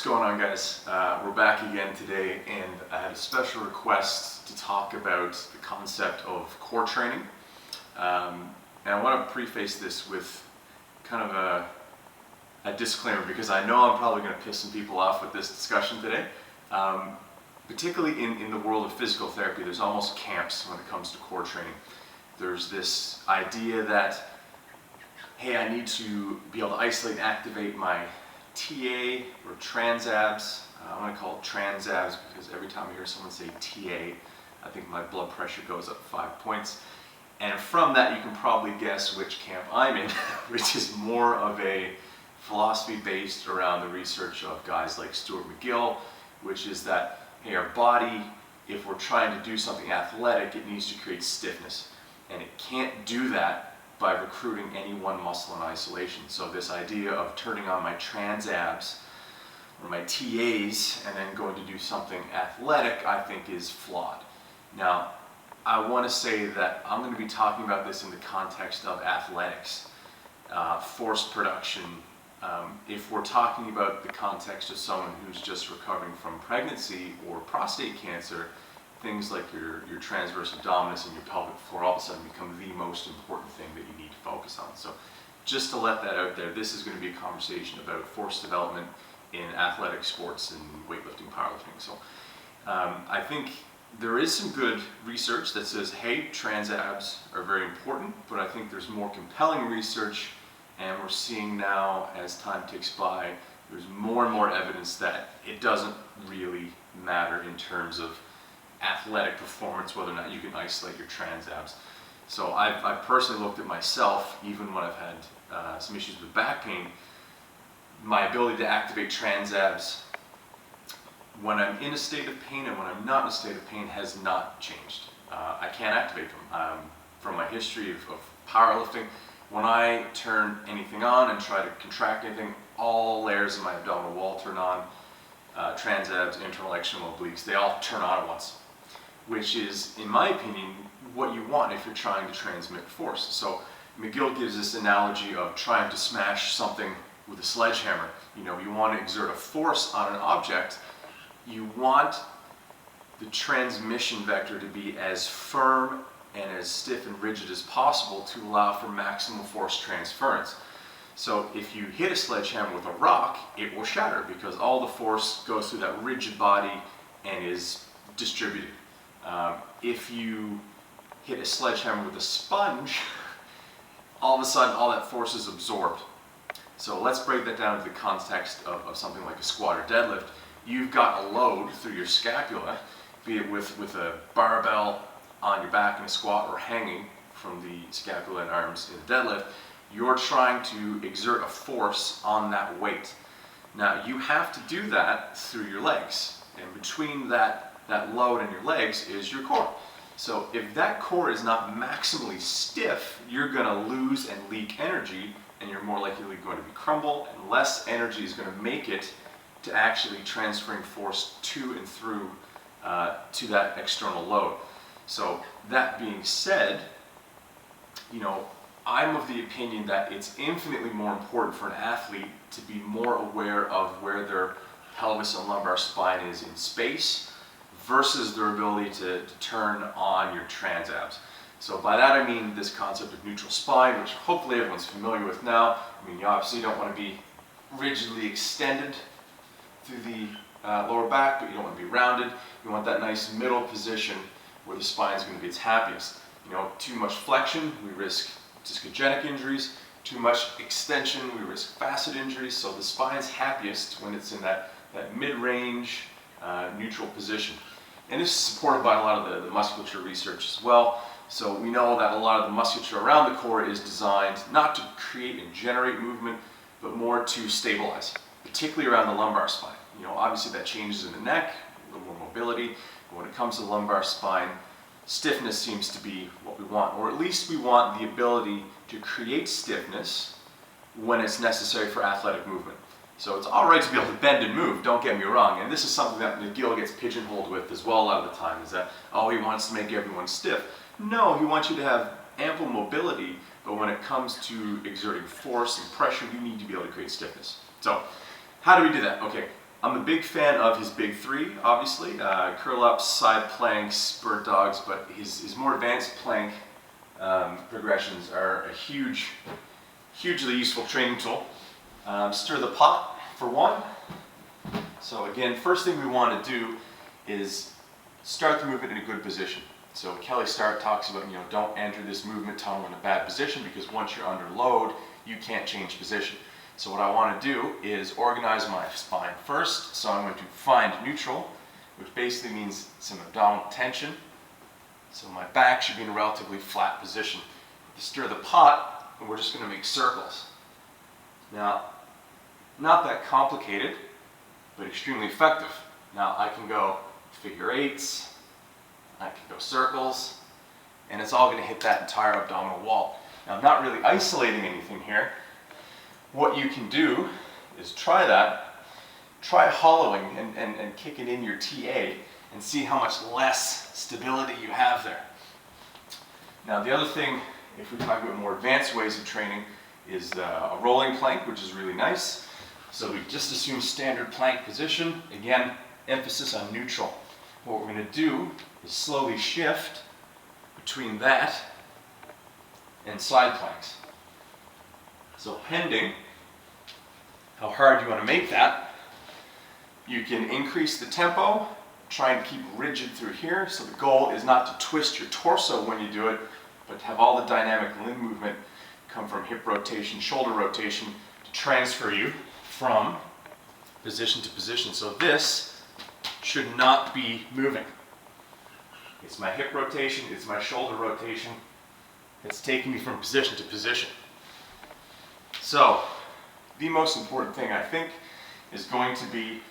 going on, guys? We're back again today, and I had a special request to talk about the concept of core training. And I want to preface this with kind of a disclaimer, because I know I'm probably going to piss some people off with this discussion today. Particularly in the world of physical therapy, there's almost camps when it comes to core training. There's this idea that, hey, I need to be able to isolate and activate my TA or trans abs. I'm going to call it trans abs because every time I hear someone say TA, I think my blood pressure goes up 5 points. And from that, you can probably guess which camp I'm in, which is more of a philosophy based around the research of guys like Stuart McGill, which is that, hey, our body, if we're trying to do something athletic, it needs to create stiffness. And it can't do that by recruiting any one muscle in isolation. So this idea of turning on my trans abs or my TAs and then going to do something athletic, I think is flawed. Now, I want to say that I'm going to be talking about this in the context of athletics, force production. If we're talking about the context of someone who's just recovering from pregnancy or prostate cancer, things like your transverse abdominis and your pelvic floor all of a sudden become the most important thing that you need to focus on. So just to let that out there, this is going to be a conversation about force development in athletic sports and weightlifting, powerlifting. So I think there is some good research that says, hey, trans abs are very important, but I think there's more compelling research, and we're seeing now as time ticks by, there's more and more evidence that it doesn't really matter in terms of athletic performance, whether or not you can isolate your trans abs. So I've personally looked at myself, even when I've had some issues with back pain, my ability to activate trans abs when I'm in a state of pain and when I'm not in a state of pain has not changed. I can't activate them. From my history of powerlifting, when I turn anything on and try to contract anything, all layers of my abdominal wall turn on, trans abs, internal external obliques, they all turn on at once, which is, in my opinion, what you want if you're trying to transmit force. So McGill gives this analogy of trying to smash something with a sledgehammer. You know, you want to exert a force on an object. You want the transmission vector to be as firm and as stiff and rigid as possible to allow for maximum force transference. So if you hit a sledgehammer with a rock, it will shatter because all the force goes through that rigid body and is distributed. If you hit a sledgehammer with a sponge, all of a sudden all that force is absorbed. So let's break that down to the context of something like a squat or deadlift. You've got a load through your scapula, be it with a barbell on your back in a squat or hanging from the scapula and arms in a deadlift. You're trying to exert a force on that weight. Now you have to do that through your legs, and between that load in your legs is your core. So if that core is not maximally stiff, you're going to lose and leak energy, and you're more likely going to be crumble, and less energy is going to make it to actually transferring force to and through to that external load. So that being said, you know, I'm of the opinion that it's infinitely more important for an athlete to be more aware of where their pelvis and lumbar spine is in space versus their ability to turn on your trans abs. So by that I mean this concept of neutral spine, which hopefully everyone's familiar with now. I mean, you obviously don't want to be rigidly extended through the lower back, but you don't want to be rounded. You want that nice middle position where the spine is going to be its happiest. You know, too much flexion, we risk discogenic injuries. Too much extension, we risk facet injuries. So the spine's happiest when it's in that mid-range neutral position. And this is supported by a lot of the musculature research as well. So we know that a lot of the musculature around the core is designed not to create and generate movement, but more to stabilize, particularly around the lumbar spine. You know, obviously that changes in the neck, a little more mobility, but when it comes to lumbar spine, stiffness seems to be what we want, or at least we want the ability to create stiffness when it's necessary for athletic movement. So it's all right to be able to bend and move, don't get me wrong, and this is something that McGill gets pigeonholed with as well a lot of the time, is that, oh, he wants to make everyone stiff. No, he wants you to have ample mobility, but when it comes to exerting force and pressure, you need to be able to create stiffness. So how do we do that? Okay, I'm a big fan of his big three, obviously, curl ups, side planks, bird dogs, but his more advanced plank progressions are a hugely useful training tool. Stir the pot for one. So again, first thing we want to do is start the movement in a good position. So Kelly Stark talks about, don't enter this movement tunnel in a bad position, because once you're under load, you can't change position. So what I want to do is organize my spine first. So I'm going to find neutral, which basically means some abdominal tension. So my back should be in a relatively flat position. To stir the pot, and we're just going to make circles. Now, not that complicated, but extremely effective. Now I can go figure eights, I can go circles, and it's all going to hit that entire abdominal wall. Now I'm not really isolating anything here. What you can do is try that, try hollowing and kick it in your TA and see how much less stability you have there. Now the other thing, if we talk about more advanced ways of training, is a rolling plank, which is really nice. So we just assume standard plank position. Again, emphasis on neutral. What we're going to do is slowly shift between that and side planks. So pending how hard you want to make that, you can increase the tempo, trying to keep rigid through here. So the goal is not to twist your torso when you do it, but to have all the dynamic limb movement come from hip rotation, shoulder rotation, to transfer you from position to position. So this should not be moving. It's my hip rotation, it's my shoulder rotation. It's taking me from position to position. So the most important thing, I think, is going to be,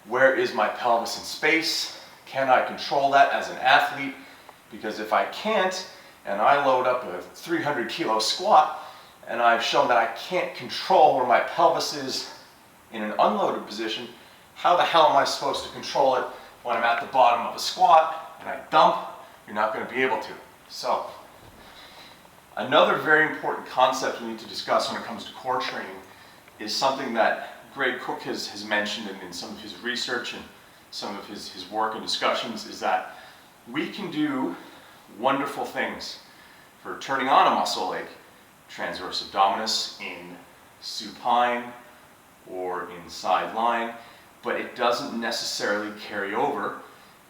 where is my pelvis in space? Can I control that as an athlete? Because if I can't, and I load up a 300 kilo squat, and I've shown that I can't control where my pelvis is in an unloaded position, how the hell am I supposed to control it when I'm at the bottom of a squat and I dump? You're not going to be able to. So, another very important concept we need to discuss when it comes to core training is something that Greg Cook has mentioned in some of his research and some of his work and discussions, is that we can do wonderful things for turning on a muscle like transverse abdominis in supine or in side lying, but it doesn't necessarily carry over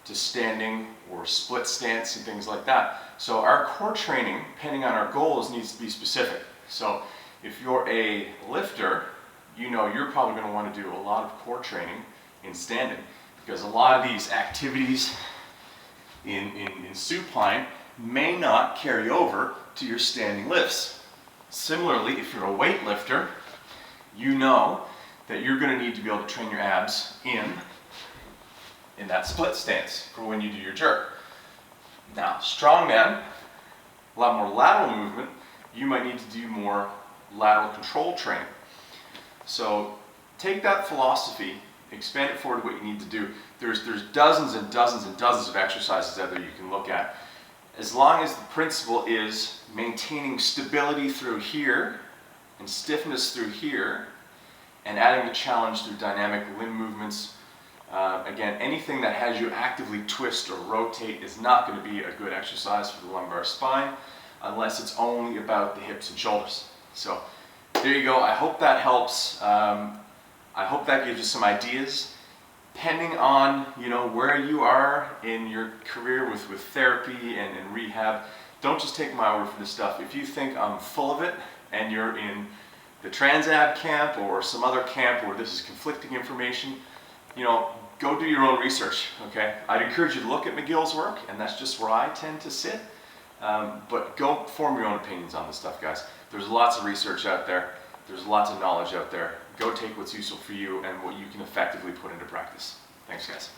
to standing or split stance and things like that. So our core training, depending on our goals, needs to be specific. So if you're a lifter, you're probably going to want to do a lot of core training in standing, because a lot of these activities in supine may not carry over to your standing lifts. Similarly, if you're a weightlifter, you know that you're going to need to be able to train your abs in that split stance for when you do your jerk. Now, strongman, a lot more lateral movement, you might need to do more lateral control training. So take that philosophy, expand it forward to what you need to do. There's dozens and dozens and dozens of exercises out there you can look at. As long as the principle is maintaining stability through here and stiffness through here, and adding the challenge through dynamic limb movements. Again, anything that has you actively twist or rotate is not going to be a good exercise for the lumbar spine unless it's only about the hips and shoulders. So there you go. I hope that helps. I hope that gives you some ideas. Depending on where you are in your career with therapy and rehab, don't just take my word for this stuff. If you think I'm full of it and you're in the Transab camp or some other camp where this is conflicting information, go do your own research, okay? I'd encourage you to look at McGill's work, and that's just where I tend to sit, but go form your own opinions on this stuff, guys. There's lots of research out there. There's lots of knowledge out there. Go take what's useful for you and what you can effectively put into practice. Thanks, guys.